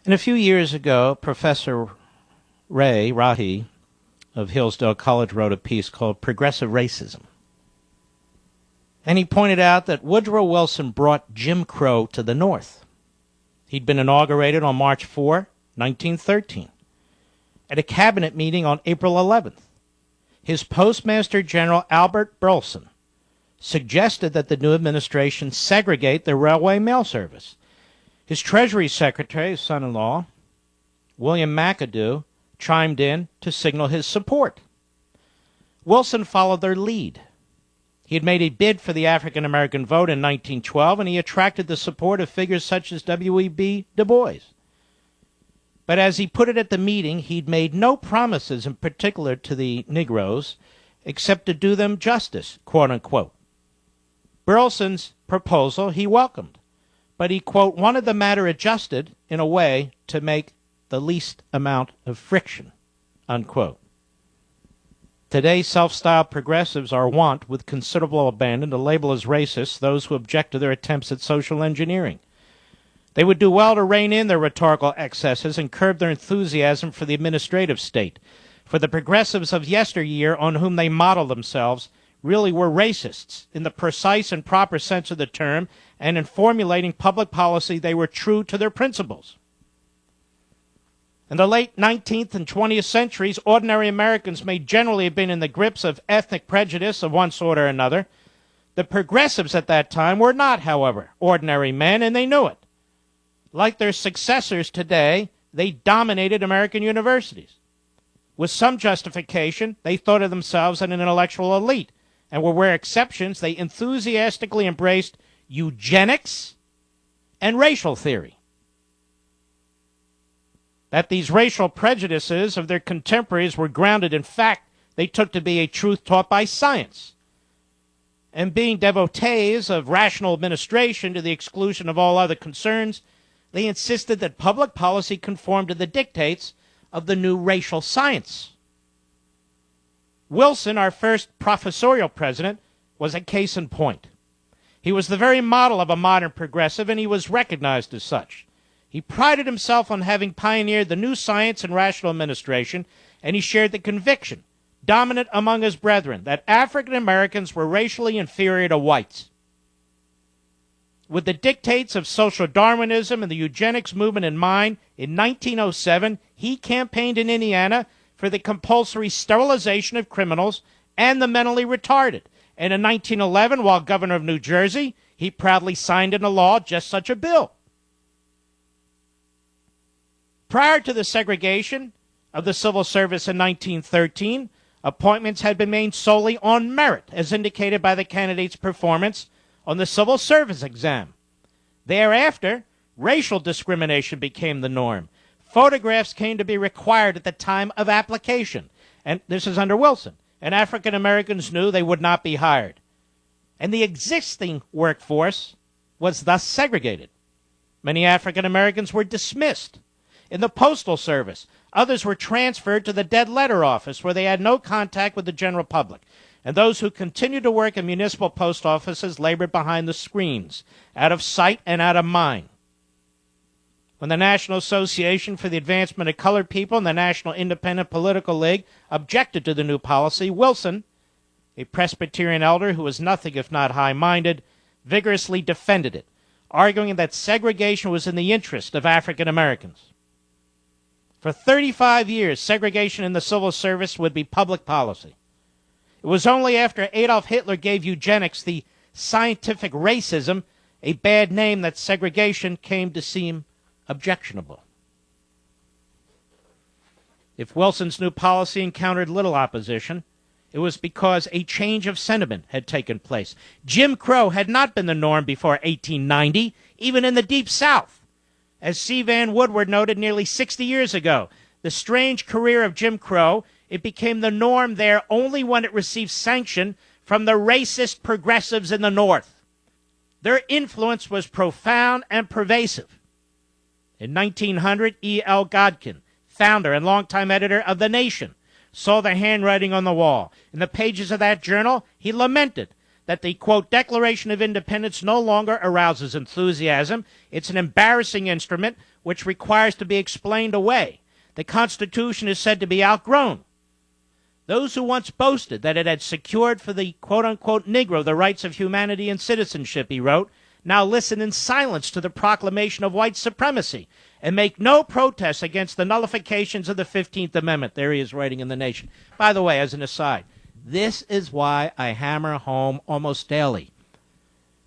And a few years ago, Professor Ray Rahi of Hillsdale College wrote a piece called Progressive Racism. And he pointed out that Woodrow Wilson brought Jim Crow to the North. He'd been inaugurated on March 4, 1913, at a cabinet meeting on April 11th. His Postmaster General Albert Burleson suggested that the new administration segregate the railway mail service. His Treasury Secretary, his son-in-law, William McAdoo, chimed in to signal his support. Wilson followed their lead. He had made a bid for the African-American vote in 1912, and he attracted the support of figures such as W.E.B. Du Bois. But as he put it at the meeting, he'd made no promises in particular to the Negroes, except to do them justice, quote-unquote. Burleson's proposal he welcomed, but he, quote, wanted the matter adjusted in a way to make the least amount of friction, unquote. Today, self-styled progressives are wont, with considerable abandon, to label as racist those who object to their attempts at social engineering. They would do well to rein in their rhetorical excesses and curb their enthusiasm for the administrative state, for the progressives of yesteryear on whom they model themselves really were racists in the precise and proper sense of the term, and in formulating public policy they were true to their principles. In the late 19th and 20th centuries, ordinary Americans may generally have been in the grips of ethnic prejudice of one sort or another. The progressives at that time were not, however, ordinary men, and they knew it. Like their successors today, they dominated American universities. With some justification, they thought of themselves as an intellectual elite, and were where exceptions, they enthusiastically embraced eugenics and racial theory. That these racial prejudices of their contemporaries were grounded in fact they took to be a truth taught by science. And being devotees of rational administration to the exclusion of all other concerns, they insisted that public policy conform to the dictates of the new racial science. Wilson, our first professorial president, was a case in point. He was the very model of a modern progressive, and he was recognized as such. He prided himself on having pioneered the new science in rational administration, and he shared the conviction, dominant among his brethren, that African Americans were racially inferior to whites. With the dictates of social Darwinism and the eugenics movement in mind, in 1907, he campaigned in Indiana for the compulsory sterilization of criminals and the mentally retarded. And in 1911, while governor of New Jersey, he proudly signed into law just such a bill. Prior to the segregation of the civil service in 1913, appointments had been made solely on merit, as indicated by the candidate's performance on the civil service exam. Thereafter, racial discrimination became the norm. Photographs came to be required at the time of application, and this is under Wilson, and African Americans knew they would not be hired. And the existing workforce was thus segregated. Many African Americans were dismissed. In the Postal Service, others were transferred to the dead letter office where they had no contact with the general public. And those who continued to work in municipal post offices labored behind the screens, out of sight and out of mind. When the National Association for the Advancement of Colored People and the National Independent Political League objected to the new policy, Wilson, a Presbyterian elder who was nothing if not high-minded, vigorously defended it, arguing that segregation was in the interest of African Americans. For 35 years, segregation in the civil service would be public policy. It was only after Adolf Hitler gave eugenics the scientific racism, a bad name, that segregation came to seem objectionable. If Wilson's new policy encountered little opposition, it was because a change of sentiment had taken place. Jim Crow had not been the norm before 1890, even in the Deep South. As C. Van Woodward noted nearly 60 years ago, the strange career of Jim Crow, it became the norm there only when it received sanction from the racist progressives in the North. Their influence was profound and pervasive. In 1900, E. L. Godkin, founder and longtime editor of The Nation, saw the handwriting on the wall. In the pages of that journal, he lamented that the, quote, Declaration of Independence no longer arouses enthusiasm. It's an embarrassing instrument which requires to be explained away. The Constitution is said to be outgrown. Those who once boasted that it had secured for the quote-unquote Negro the rights of humanity and citizenship, he wrote, now listen in silence to the proclamation of white supremacy and make no protest against the nullifications of the 15th Amendment. There he is writing in The Nation. By the way, as an aside, this is why I hammer home almost daily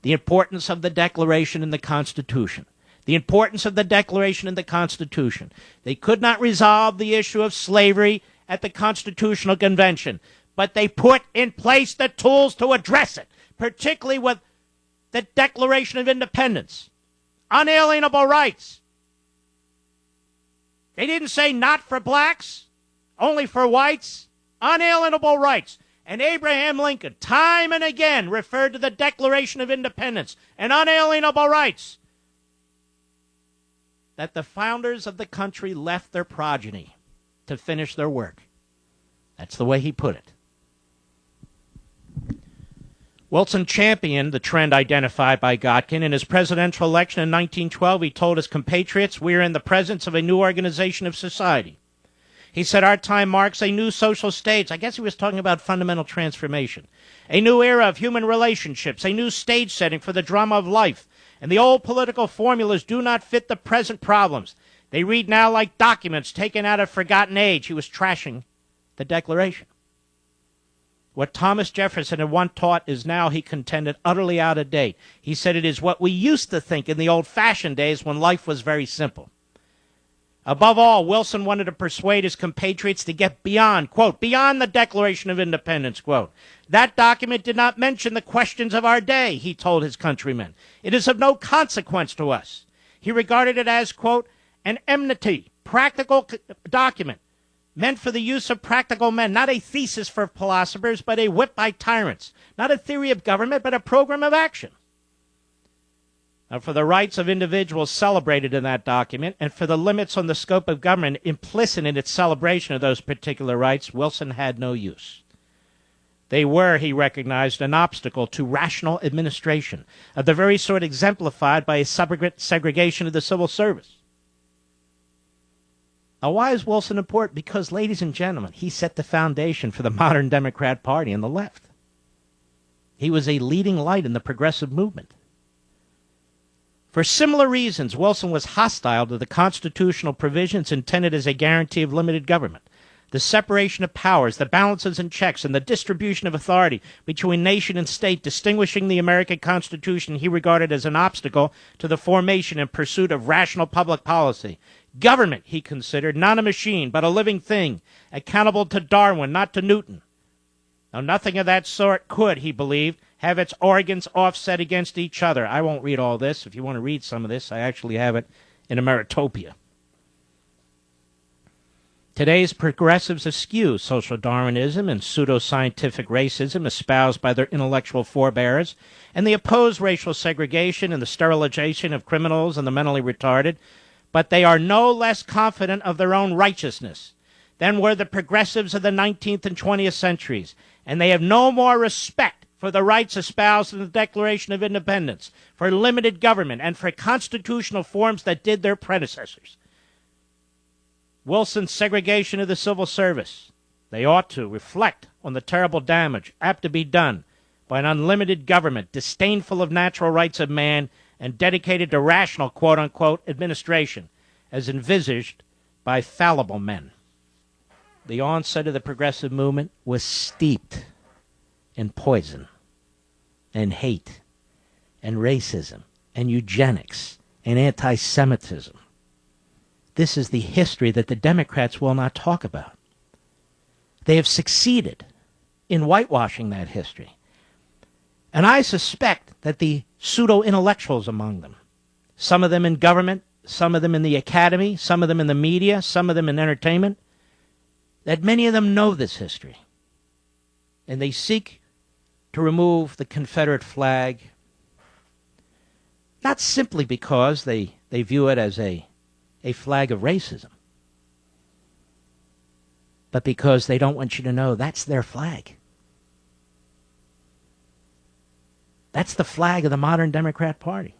the importance of the Declaration and the Constitution. The importance of the Declaration and the Constitution. They could not resolve the issue of slavery at the Constitutional Convention, but they put in place the tools to address it, particularly with the Declaration of Independence. Unalienable rights. They didn't say not for blacks, only for whites. Unalienable rights. And Abraham Lincoln, time and again, referred to the Declaration of Independence and unalienable rights that the founders of the country left their progeny to finish their work. That's the way he put it. Wilson championed the trend identified by Godkin. In his presidential election in 1912, he told his compatriots, we are in the presence of a new organization of society. He said, our time marks a new social stage. I guess he was talking about fundamental transformation. A new era of human relationships, a new stage setting for the drama of life. And the old political formulas do not fit the present problems. They read now like documents taken out of forgotten age. He was trashing the Declaration. What Thomas Jefferson had once taught is now, he contended, utterly out of date. He said it is what we used to think in the old-fashioned days when life was very simple. Above all, Wilson wanted to persuade his compatriots to get beyond, quote, beyond the Declaration of Independence, quote. That document did not mention the questions of our day, he told his countrymen. It is of no consequence to us. He regarded it as, quote, an enmity, practical document, meant for the use of practical men, not a thesis for philosophers, but a whip by tyrants, not a theory of government, but a program of action. Now, for the rights of individuals celebrated in that document, and for the limits on the scope of government implicit in its celebration of those particular rights, Wilson had no use. They were, he recognized, an obstacle to rational administration, of the very sort exemplified by a segregation of the civil service. Now, why is Wilson important? Because, ladies and gentlemen, he set the foundation for the modern Democrat Party and the left. He was a leading light in the progressive movement. For similar reasons, Wilson was hostile to the constitutional provisions intended as a guarantee of limited government, the separation of powers, the balances and checks, and the distribution of authority between nation and state, distinguishing the American Constitution he regarded as an obstacle to the formation and pursuit of rational public policy. Government, he considered, not a machine, but a living thing, accountable to Darwin, not to Newton. Now, nothing of that sort could, he believed, have its organs offset against each other. I won't read all this. If you want to read some of this, I actually have it in Ameritopia. Today's progressives eschew social Darwinism and pseudo-scientific racism espoused by their intellectual forebears, and they oppose racial segregation and the sterilization of criminals and the mentally retarded, but they are no less confident of their own righteousness than were the progressives of the 19th and 20th centuries, and they have no more respect for the rights espoused in the Declaration of Independence, for limited government, and for constitutional forms that did their predecessors. Wilson's segregation of the civil service, they ought to reflect on the terrible damage apt to be done by an unlimited government, disdainful of natural rights of man, and dedicated to rational, quote-unquote, administration, as envisaged by fallible men. The onset of the progressive movement was steeped in poison and hate and racism and eugenics and anti-Semitism. This is the history that the Democrats will not talk about. They have succeeded in whitewashing that history. And I suspect that the pseudo-intellectuals among them, some of them in government, some of them in the academy, some of them in the media, some of them in entertainment, that many of them know this history. And they seek to remove the Confederate flag, not simply because they view it as a flag of racism, but because they don't want you to know that's their flag. That's the flag of the modern Democrat Party.